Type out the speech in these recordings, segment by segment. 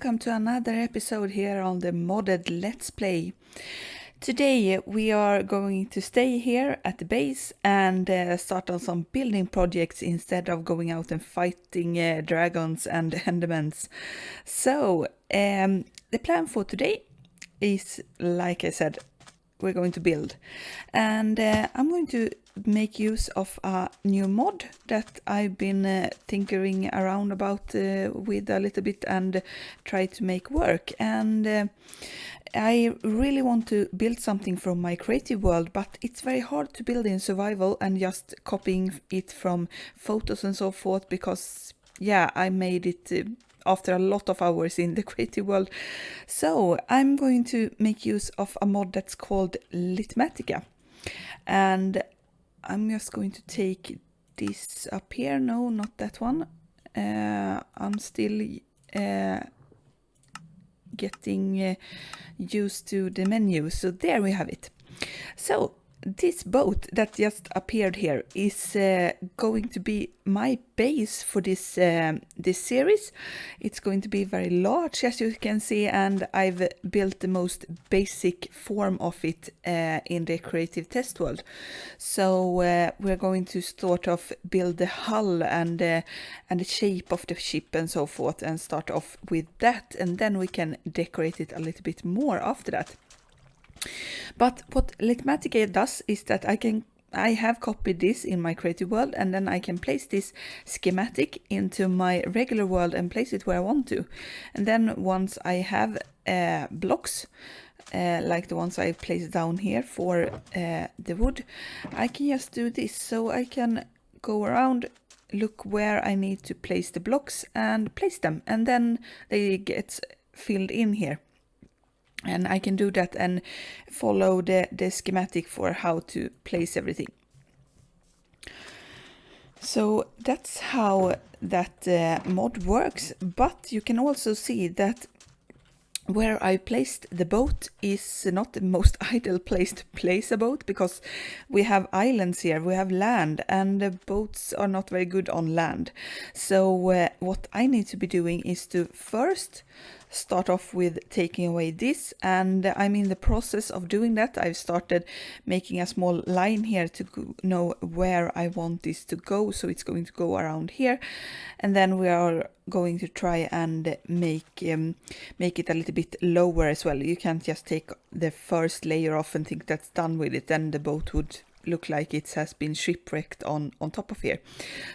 welcome to another episode here on the Modded Let's Play. Today we are going to stay here at the base and start on some building projects instead of going out and fighting dragons and enderments. So the plan for today is, like I said, we're going to build, and I'm going to make use of a new mod that I've been tinkering around about with a little bit and try to make work. And I really want to build something from my creative world, but it's very hard to build in survival and just copying it from photos and so forth, because I made it after a lot of hours in the creative world. So I'm going to make use of a mod that's called Litmatica, and I'm just going to take this up here. No, not that one. I'm still getting used to the menu. So there we have it. So this boat that just appeared here is going to be my base for this this series. It's going to be very large, as you can see, and I've built the most basic form of it in the creative test world. So we're going to sort of build the hull and the shape of the ship and so forth, and start off with that, and then we can decorate it a little bit more after that. But what Litmatica does is that I have copied this in my creative world, and then I can place this schematic into my regular world and place it where I want to. And then once I have blocks, like the ones I placed down here for the wood, I can just do this. So I can go around, look where I need to place the blocks and place them, and then they get filled in here. And I can do that and follow the schematic for how to place everything. So that's how that mod works. But you can also see that where I placed the boat is not the most ideal place to place a boat, because we have islands here, we have land, and the boats are not very good on land. So what I need to be doing is to first start off with taking away this, and I'm in the process of doing that. I've started making a small line here to know where I want this to go, so it's going to go around here, and then we are going to try and make it a little bit lower as well. You can't just take the first layer off and think that's done with it, then the boat would look like it has been shipwrecked on top of here.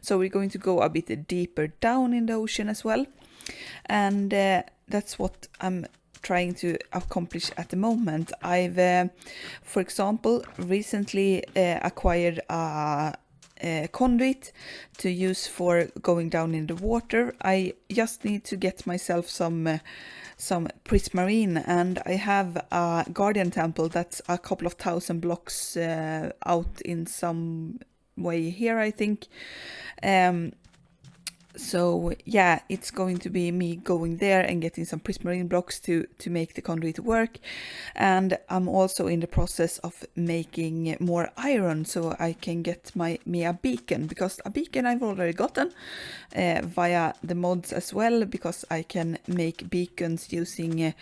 So we're going to go a bit deeper down in the ocean as well, and that's what I'm trying to accomplish at the moment. I've, for example, recently acquired a conduit to use for going down in the water. I just need to get myself some prismarine, and I have a guardian temple that's a couple of thousand blocks out in some way here, I think. So yeah, it's going to be me going there and getting some prismarine blocks to make the conduit work. And I'm also in the process of making more iron so I can get me a beacon, because a beacon I've already gotten via the mods as well, because I can make beacons using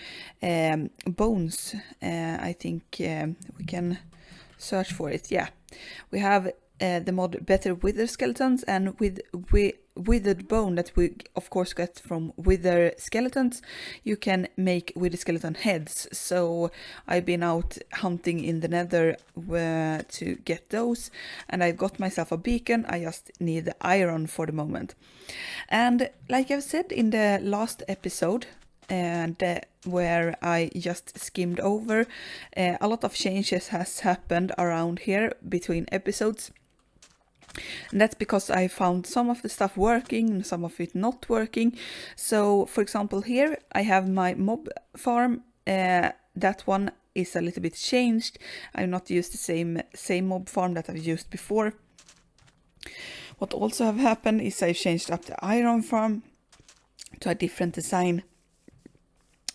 bones. I think we can search for it. Yeah, we have the mod Better Wither Skeletons, and with withered bone that we of course get from wither skeletons, you can make wither skeleton heads. So I've been out hunting in the nether to get those, and I've got myself a beacon. I just need the iron for the moment. And like I've said in the last episode, and where I just skimmed over, a lot of changes has happened around here between episodes. And that's because I found some of the stuff working and some of it not working. So for example, here I have my mob farm. That one is a little bit changed. I've not used the same mob farm that I've used before. What also have happened is I've changed up the iron farm to a different design.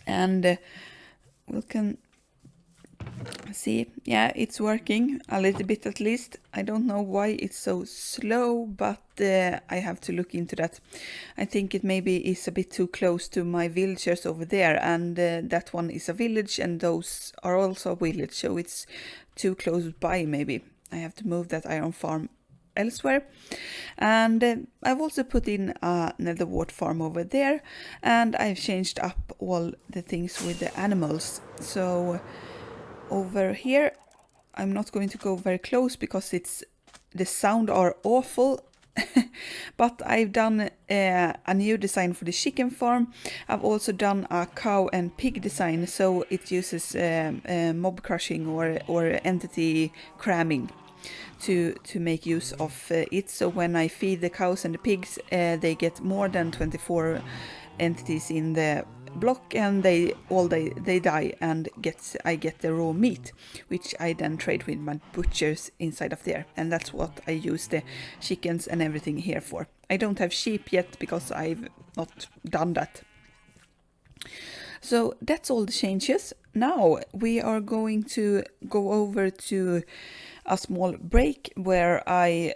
And we can See, yeah, it's working a little bit at least. I don't know why it's so slow, but I have to look into that. I think it maybe is a bit too close to my villagers over there, and that one is a village and those are also a village, so it's too close by maybe. I have to move that iron farm elsewhere. And I've also put in a nether wart farm over there, and I've changed up all the things with the animals. So over here, I'm not going to go very close because the sound are awful. But I've done a new design for the chicken farm. I've also done a cow and pig design, so it uses mob crushing or entity cramming to make use of it. So when I feed the cows and the pigs, they get more than 24 entities in the block, and they die, and I get the raw meat, which I then trade with my butchers inside of there, and that's what I use the chickens and everything here for. I don't have sheep yet because I've not done that. So that's all the changes. Now we are going to go over to a small break where I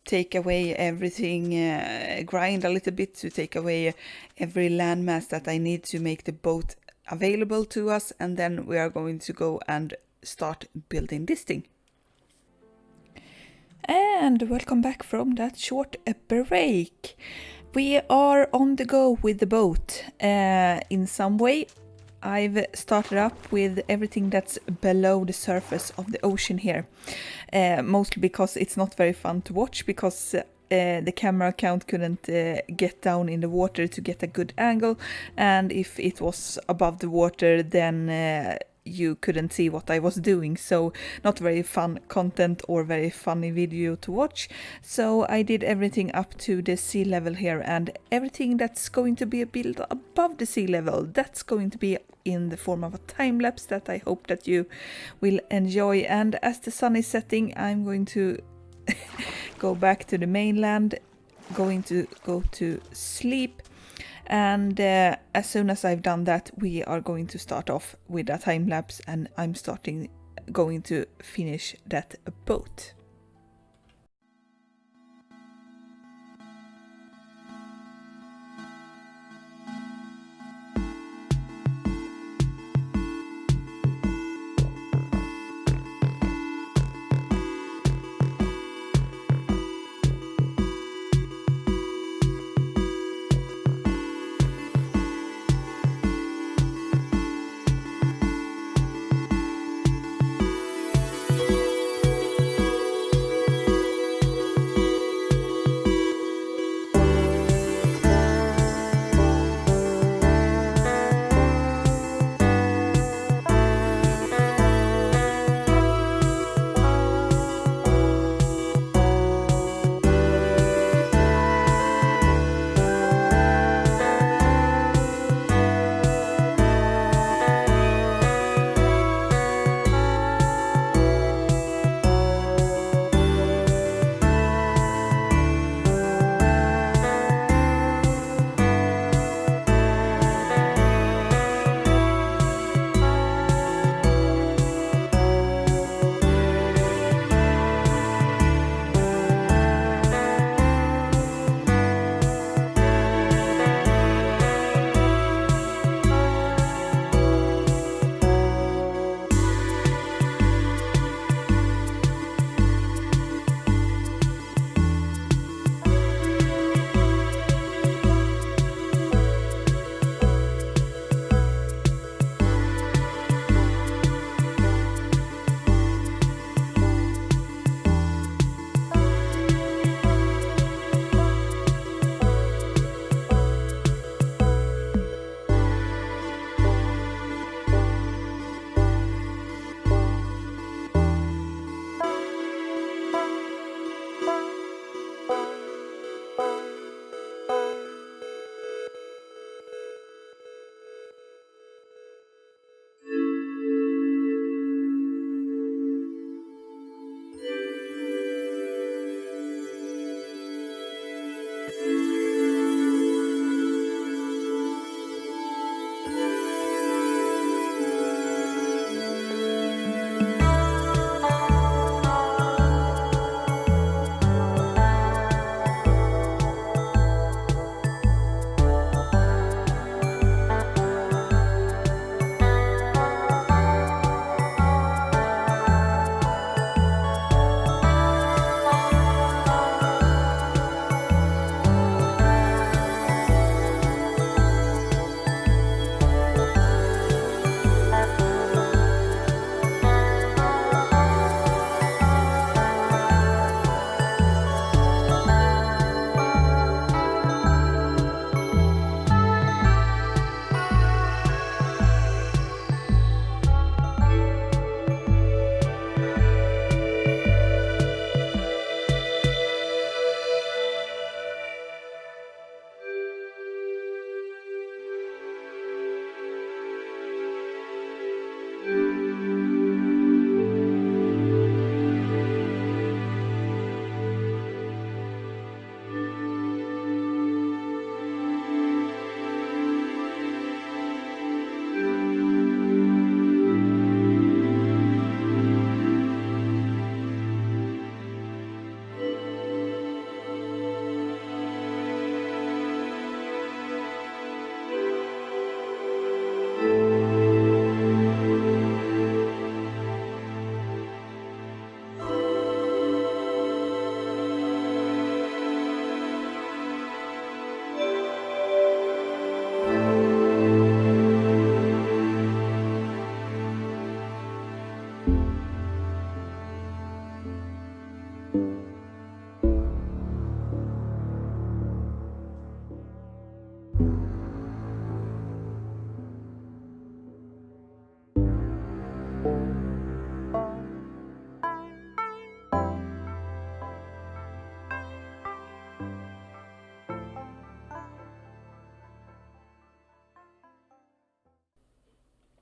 take away everything, grind a little bit to take away every landmass that I need to make the boat available to us, and then we are going to go and start building this thing. And welcome back from that short break. We are on the go with the boat in some way. I've started up with everything that's below the surface of the ocean here, mostly because it's not very fun to watch, because the camera account couldn't get down in the water to get a good angle, and if it was above the water then you couldn't see what I was doing, so not very fun content or very funny video to watch. So I did everything up to the sea level here, and everything that's going to be built above the sea level, that's going to be in the form of a time lapse that I hope that you will enjoy. And as the sun is setting, I'm going to go back to the mainland, going to go to sleep. And as soon as I've done that, we are going to start off with a time lapse, and I'm going to finish that boat.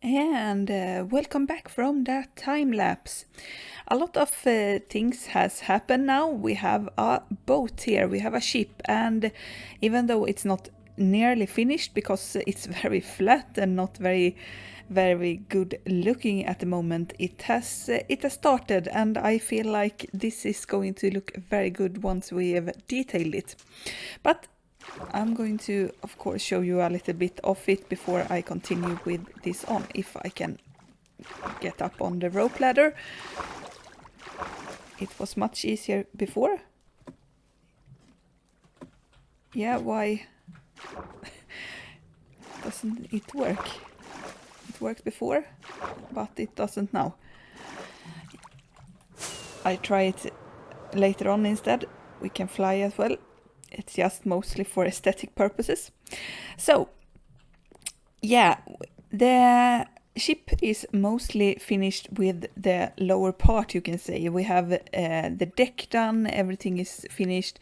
And welcome back from that time lapse. A lot of things has happened now. We have a boat here, we have a ship, and even though it's not nearly finished because it's very flat and not very good looking at the moment, it has started, and I feel like this is going to look very good once we have detailed it. But I'm going to, of course, show you a little bit of it before I continue with this on, if I can get up on the rope ladder. It was much easier before. Yeah, why doesn't it work? It worked before, but it doesn't now. I try it later on instead. We can fly as well. It's just mostly for aesthetic purposes. So, yeah, the ship is mostly finished with the lower part, you can say. We have the deck done, everything is finished.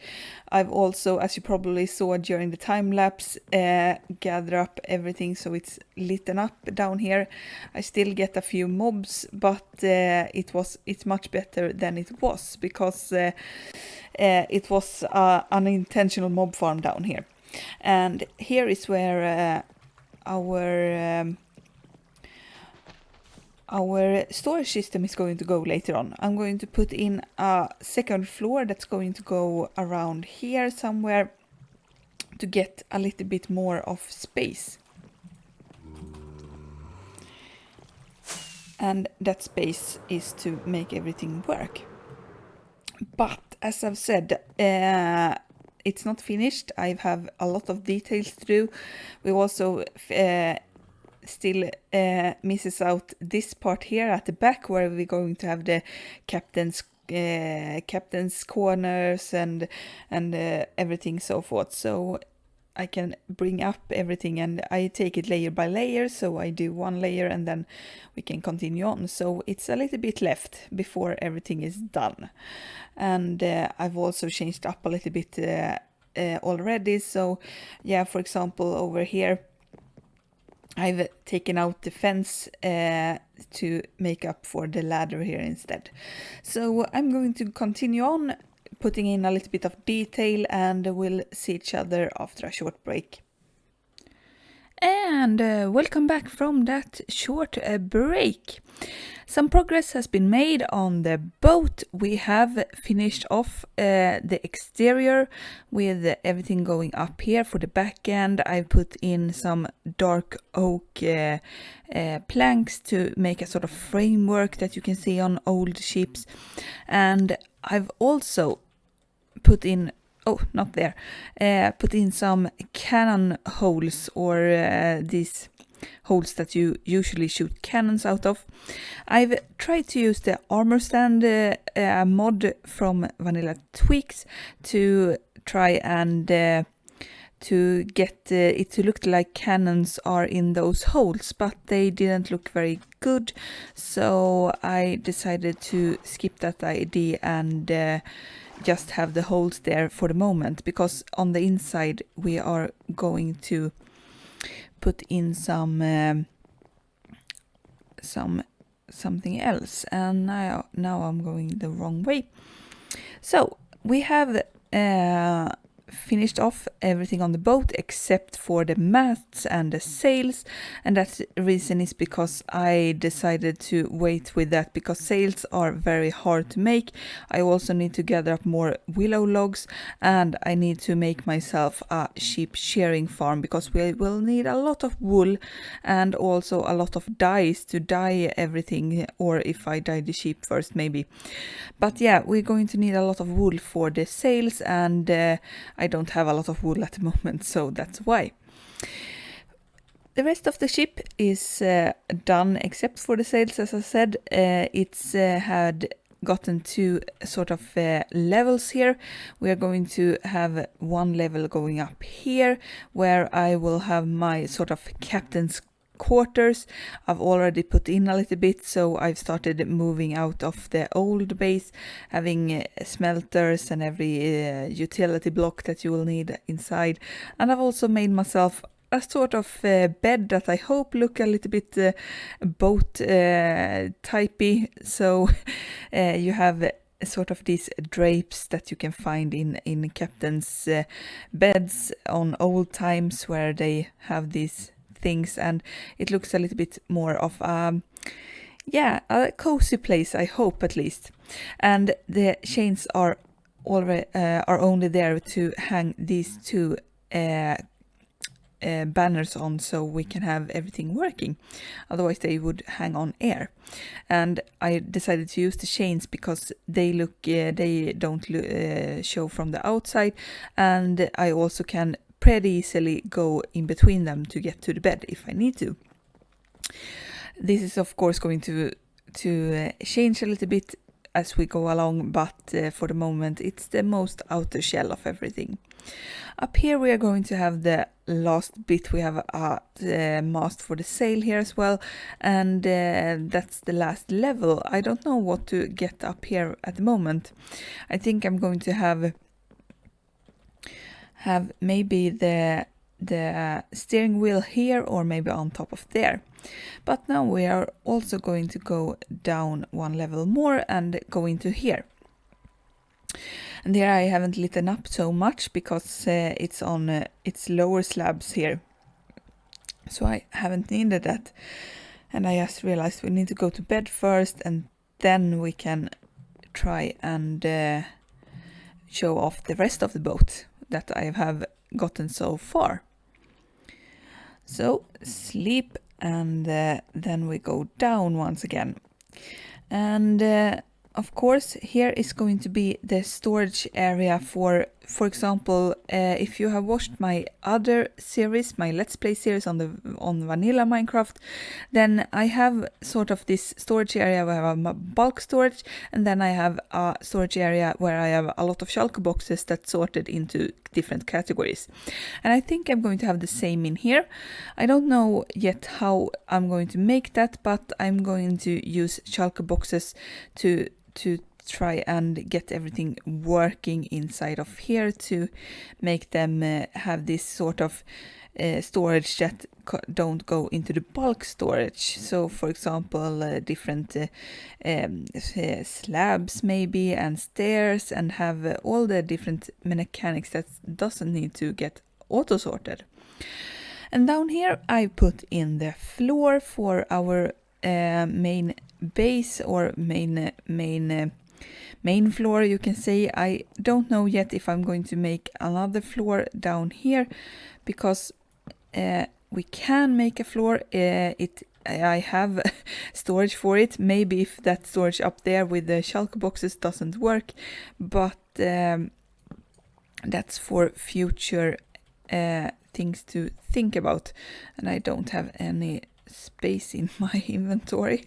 I've also, as you probably saw during the time lapse, gathered up everything so it's lit up down here. I still get a few mobs, but it's much better than it was, because it was an unintentional mob farm down here. And here is where our storage system is going to go later on. I'm going to put in a second floor that's going to go around here somewhere to get a little bit more of space. And that space is to make everything work. But as I've said, it's not finished. I have a lot of details to do. We also still misses out this part here at the back, where we're going to have the captain's corners and everything so forth. So I can bring up everything, and I take it layer by layer. So I do one layer and then we can continue on. So it's a little bit left before everything is done. And I've also changed up a little bit already. So yeah, for example, over here I've taken out the fence to make up for the ladder here instead. So I'm going to continue on putting in a little bit of detail, and we'll see each other after a short break. And welcome back from that short break. Some progress has been made on the boat. We have finished off the exterior with everything going up here for the back end. I put in some dark oak planks to make a sort of framework that you can see on old ships. And I've also put in put in some cannon holes, or these holes that you usually shoot cannons out of. I've tried to use the armor stand mod from Vanilla Tweaks to try and to get it to look like cannons are in those holes, but they didn't look very good, so I decided to skip that idea and just have the holes there for the moment, because on the inside we are going to put in something else, and now I'm going the wrong way. So we have finished off everything on the boat except for the masts and the sails, and that reason is because I decided to wait with that, because sails are very hard to make. I also need to gather up more willow logs, and I need to make myself a sheep shearing farm, because we will need a lot of wool and also a lot of dyes to dye everything, or if I dye the sheep first maybe. But yeah, we're going to need a lot of wool for the sails, and I don't have a lot of wool at the moment, so that's why. The rest of the ship is done except for the sails. As I said, it's had gotten two sort of levels here. We are going to have one level going up here, where I will have my sort of captain's quarters. I've already put in a little bit, so I've started moving out of the old base, having smelters and every utility block that you will need inside. And I've also made myself a sort of bed that I hope look a little bit boat typey. So you have sort of these drapes that you can find in captain's beds on old times, where they have these things, and it looks a little bit more of a cozy place, I hope, at least. And the chains are already are only there to hang these two banners on, so we can have everything working. Otherwise they would hang on air. And I decided to use the chains because they look they don't show from the outside, and I also can pretty easily go in between them to get to the bed if I need to. This is of course going to change a little bit as we go along, but for the moment it's the most outer shell of everything. Up here we are going to have the last bit. We have a mast for the sail here as well, and that's the last level. I don't know what to get up here at the moment. I think I'm going to have maybe the steering wheel here, or maybe on top of there. But now we are also going to go down one level more and go into here. And there I haven't lit up so much because it's on its lower slabs here, so I haven't needed that. And I just realized we need to go to bed first, and then we can try and show off the rest of the boat that I have gotten so far. So sleep, and then we go down once again. And of course here is going to be the storage area for example, if you have watched my other series, my Let's Play series on vanilla Minecraft, then I have sort of this storage area where I have my bulk storage, and then I have a storage area where I have a lot of shulker boxes that's sorted into different categories. And I think I'm going to have the same in here. I don't know yet how I'm going to make that, but I'm going to use shulker boxes to try and get everything working inside of here, to make them have this sort of storage that don't go into the bulk storage. So for example, different slabs maybe, and stairs, and have all the different mechanics that doesn't need to get auto sorted. And down here I put in the floor for our main base, or main floor, you can say. I don't know yet if I'm going to make another floor down here, because we can make a floor. I have storage for it. Maybe if that storage up there with the shulker boxes doesn't work, but that's for future things to think about. And I don't have any space in my inventory.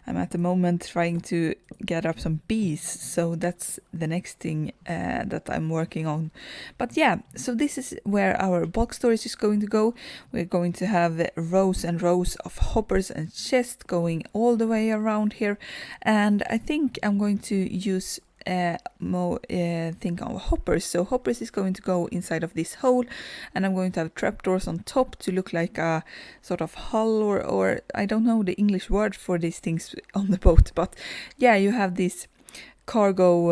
I'm at the moment trying to get up some bees, so that's the next thing that I'm working on. But yeah, so this is where our bulk storage is going to go. We're going to have rows and rows of hoppers and chests going all the way around here, and I think I'm going to use more think of hoppers. So hoppers is going to go inside of this hole, and I'm going to have trapdoors on top to look like a sort of hull, or I don't know the English word for these things on the boat, but yeah, you have these cargo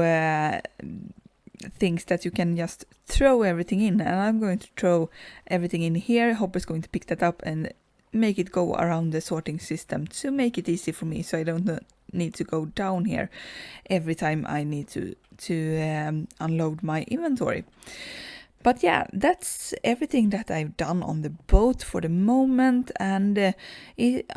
things that you can just throw everything in, and I'm going to throw everything in here. Hopper's going to pick that up and make it go around the sorting system to make it easy for me, so I don't need to go down here every time I need to unload my inventory. But yeah, that's everything that I've done on the boat for the moment, and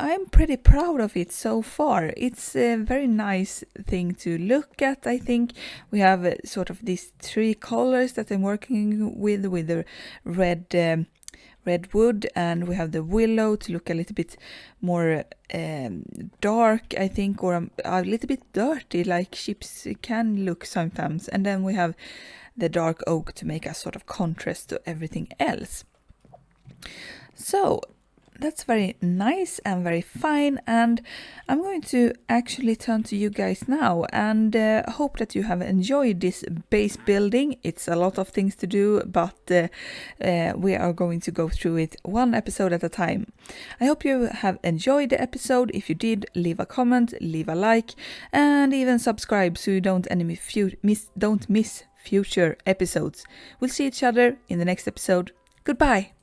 I'm pretty proud of it so far. It's a very nice thing to look at. I think we have sort of these three colors that I'm working with the red wood, and we have the willow to look a little bit more dark, I think, or a little bit dirty, like ships can look sometimes. And then we have the dark oak to make a sort of contrast to everything else. So That's very nice and very fine, and I'm going to actually turn to you guys now and hope that you have enjoyed this base building. It's a lot of things to do, but we are going to go through it one episode at a time. I hope you have enjoyed the episode. If you did, leave a comment, leave a like, and even subscribe so you don't miss future episodes. We'll see each other in the next episode. Goodbye!